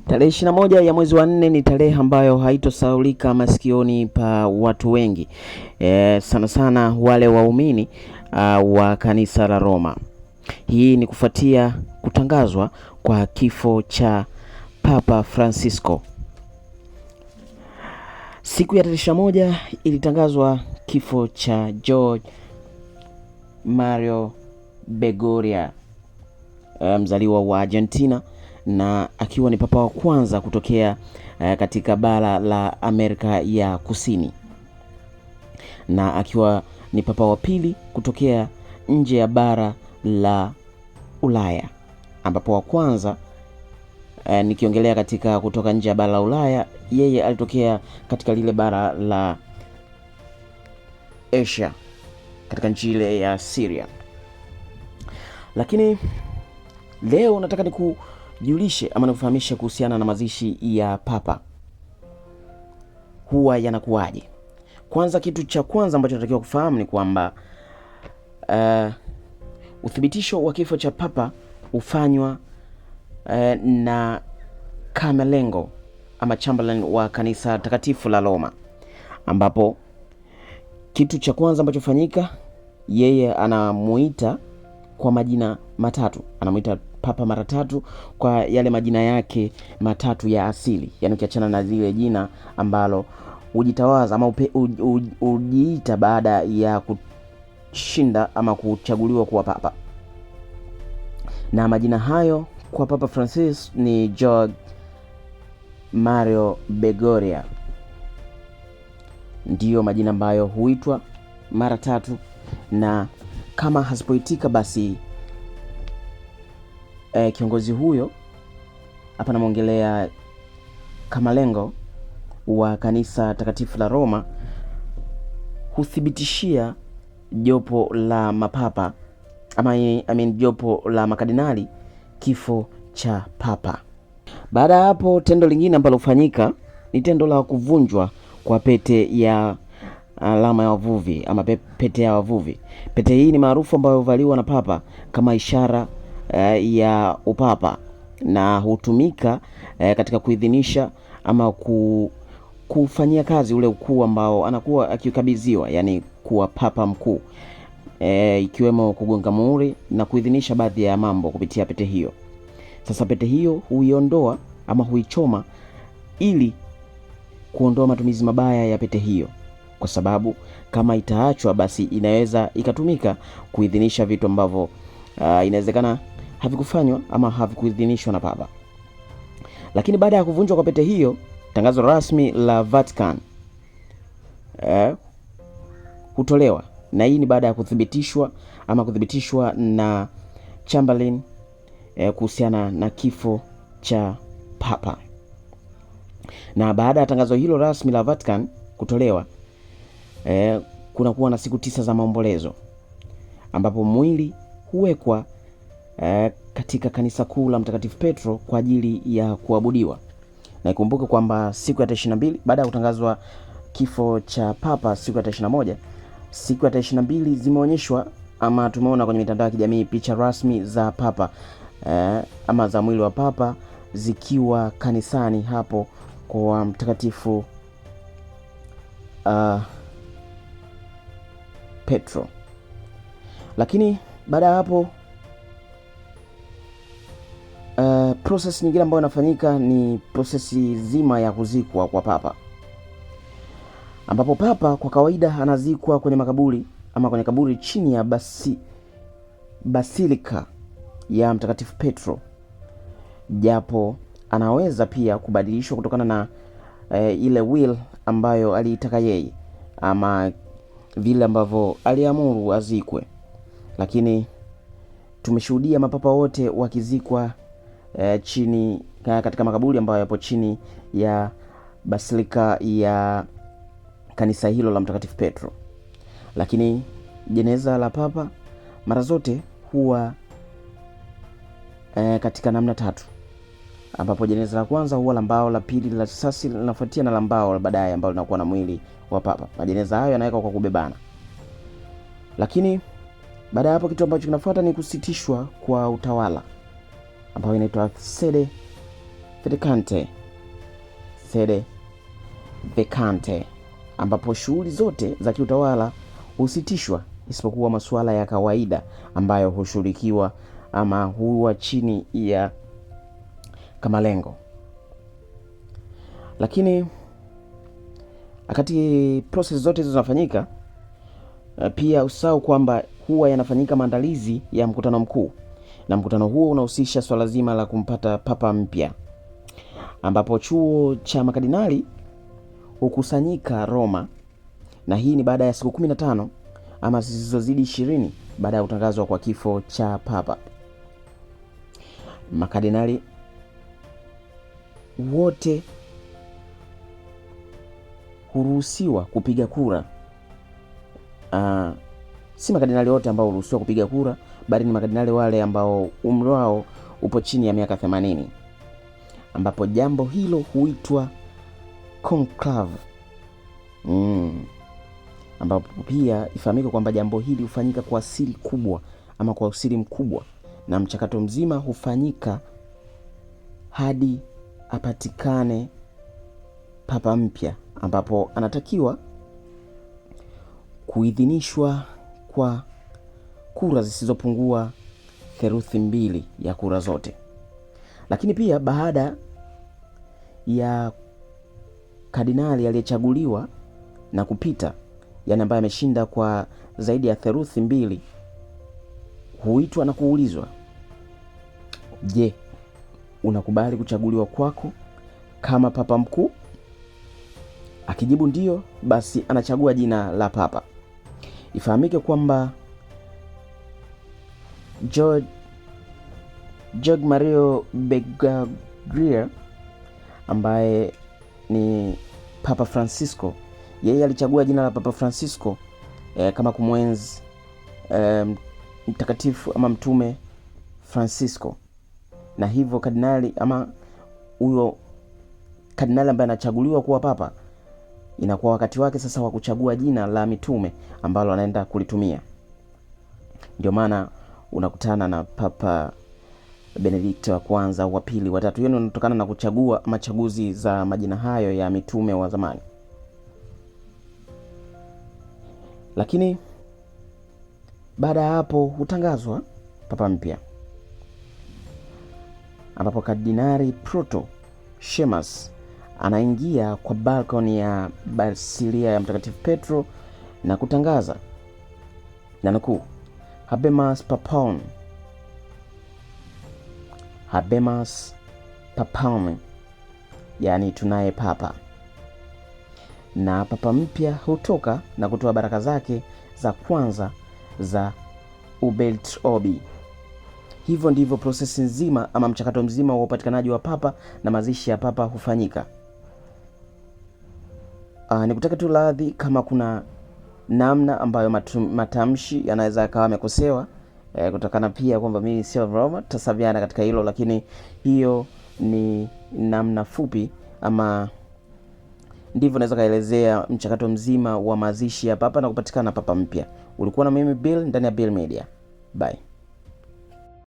Tarehe 21 ya mwezi wa 4 ni tarehe ambayo haitosahaulika masikioni pa watu wengi, sana sana wale waumini wa kanisa la Roma. Hii ni kufuatia kutangazwa kwa kifo cha Papa Francisco. Siku ya tarehe 21 ilitangazwa kifo cha Jorge Mario Bergoglio, mzaliwa wa Argentina, na akiwa ni papa wa kwanza kutokea katika bara la Amerika ya Kusini, na akiwa ni papa wa pili kutokea nje ya bara la Ulaya, ambapo wa kwanza nikiongelea katika kutoka nje ya bara la Ulaya, yeye alitokea katika lile bara la Asia, katika nchi ile ya Syria. Lakini leo nataka nikujulishe ama nikufahamishe kuhusiana na mazishi ya papa huwa yanakuwaje. Kwanza, kitu cha kwanza ambacho natakiwa kufahamu ni kwamba uthibitisho wa kifo cha papa hufanywa na Camerlengo ama Chamberlain wa kanisa takatifu la Roma, ambapo kitu cha kwanza ambacho fanyika, yeye anamuita kwa majina matatu, anamuita papa mara tatu kwa yale majina yake matatu ya asili, yani ukiachana na zile jina ambalo ujitawaza ama ujiita baada ya kushinda ama kuchaguliwa kuwa papa. Na majina hayo kwa Papa Francis ni Jorge Mario Bergoglio, ndiyo majina ambayo huitwa mara tatu, na kama hasipoitika basi kiongozi huyo hapa namwongelea Camerlengo wa kanisa takatifu la Roma huthibitishia jopo la mapapa ama jopo la makardinali kifo cha papa. Baada ya hapo, tendo lingine ambalo hufanyika ni tendo la kuvunjwa kwa pete ya alama ya wavuvi ama pete ya wavuvi. Pete hii ni maarufu ambayo huvaliwa na papa kama ishara ya upapa, na hutumika katika kuidhinisha ama kufanyia kazi ule ukuu ambao anakuwa akikabidhiwa, yani kuwa papa mkuu, ikiwemo kugonga muhuri na kuidhinisha baadhi ya mambo kupitia pete hiyo. Sasa pete hiyo huiondoa ama huichoma ili kuondoa matumizi mabaya ya pete hiyo, kwa sababu kama itaachwa basi inaweza ikatumika kuidhinisha vitu ambavyo inawezekana havikufanywa ama havikuidhinishwa na papa. Lakini baada ya kuvunjwa kwa pete hiyo, tangazo rasmi la Vatican hutolewa, na hii ni baada ya kuthibitishwa na Chamberlain kuhusiana na kifo cha papa. Na baada ya tangazo hilo rasmi la Vatican kutolewa, kuna kuwa na siku 9 za maombolezo, ambapo mwili huwekwa katika kanisa kuu la Mtakatifu Petro kwa ajili ya kuabudiwa. Na ikumbuke kwamba siku ya 22 baada ya kutangazwa kifo cha papa, siku ya 21, siku ya 22 zimeonyeshwa ama tumeona kwenye mitandao ya kijamii picha rasmi za papa ama za mwili wa papa zikiwa kanisani hapo kwa Mtakatifu Petro. Lakini baada ya hapo process nyingine ambayo inafanyika ni prosesi zima ya kuzikwa kwa papa, ambapo papa kwa kawaida anazikwa kwenye makaburi ama kwenye kaburi chini ya basilika ya Mtakatifu Petro, japo anaweza pia kubadilishwa kutokana na ile will ambayo aliitaka yeye ama vile ambavyo aliamuru azikwe. Lakini tumeshuhudia mapapa wote wakizikwa chini katika makaburi ambayo yapo chini ya basilika ya kanisa hilo la Mtakatifu Petro. Lakini jeneza la papa mara zote huwa katika namna tatu, ambapo jeneza la kwanza huwa la mbao, la pili la risasi, linafuatia na la mbao baadaye ambalo linakuwa na mwili wa papa. Majeneza hayo yanawekwa kwa kubebana. Lakini baada ya hapo, kitu ambacho kinafuata ni kusitishwa kwa utawala, ambayo inaitwa sede sede vacante, ambapo shughuli zote za kiutawala husitishwa isipokuwa masuala ya kawaida ambayo hushughulikiwa ama huwa chini ya kamalengo. Lakini wakati process zote hizo zinafanyika, pia usahau kwamba huwa yanafanyika maandalizi ya mkutano mkuu, na mkutano huo unahusisha swala zima la kumpata papa mpya, ambapo chuo cha makardinali hukusanyika Roma, na hii ni baada ya siku 15 ama zisizozidi 20 baada ya kutangazwa kwa kifo cha papa. Makardinali wote huruhusiwa kupiga kura. Si makardinali wote ambao huruhusiwa kupiga kura, bali ni makardinali wale ambao umri wao upo chini ya miaka 80, ambapo jambo hilo huitwa conclave. Ambapo pia ifahamike kwamba jambo hili hufanyika kwa siri kubwa ama kwa usiri mkubwa, na mchakato mzima hufanyika hadi apatikane papa mpya, ambapo anatakiwa kuidhinishwa kwa kura zisizopungua theluthi 2 ya kura zote. Lakini pia baada ya kardinali aliyechaguliwa na kupita, yani ambaye ameshinda kwa zaidi ya theluthi 2, huitwa na kuulizwa, je, unakubali kuchaguliwa kwako kama papa mkuu? Akijibu ndio, basi anachagua jina la papa. Ifahamike kwamba Jorge Mario Bergoglio ambaye ni Papa Francisco, yeye alichagua jina la Papa Francisco kama kumwenzi mtakatifu ama mtume Francisco, na hivyo kardinali ama huyo kardinali ambaye anachaguliwa kuwa papa inakuwa wakati wake sasa wa kuchagua jina la mitume ambalo anaenda kulitumia. Ndio maana unakutana na Papa Benedikto wa kwanza, wa pili, wa tatu. Hiyo inatokana na kuchagua machaguzi za majina hayo ya mitume wa zamani. Lakini baada ya hapo hutangazwa papa mpya, ambapo Kardinali Proto Shemas anaingia kwa balkoni ya Basilia ya Mtakatifu Petro na kutangaza, na nukuu, Habemus Papam, yani tunaye papa. Na papa mpya hutoka na kutoa baraka zake za kwanza za Ubelt Obi. Hivyo ndivyo prosesi nzima ama mchakato mzima wa upatikanaji wa papa na mazishi ya papa hufanyika. Nikutaka tu radhi kama kuna namna ambayo matamshi yanaweza yakawa yamekosewa, kutokana pia kwamba mimi sio Roma, tutasaviana katika hilo, lakini hiyo ni namna fupi ama ndivyo naweza kaelezea mchakato mzima wa mazishi ya papa na kupatikana papa mpya. Ulikuwa na mimi Bill ndani ya Bill Media. Bye.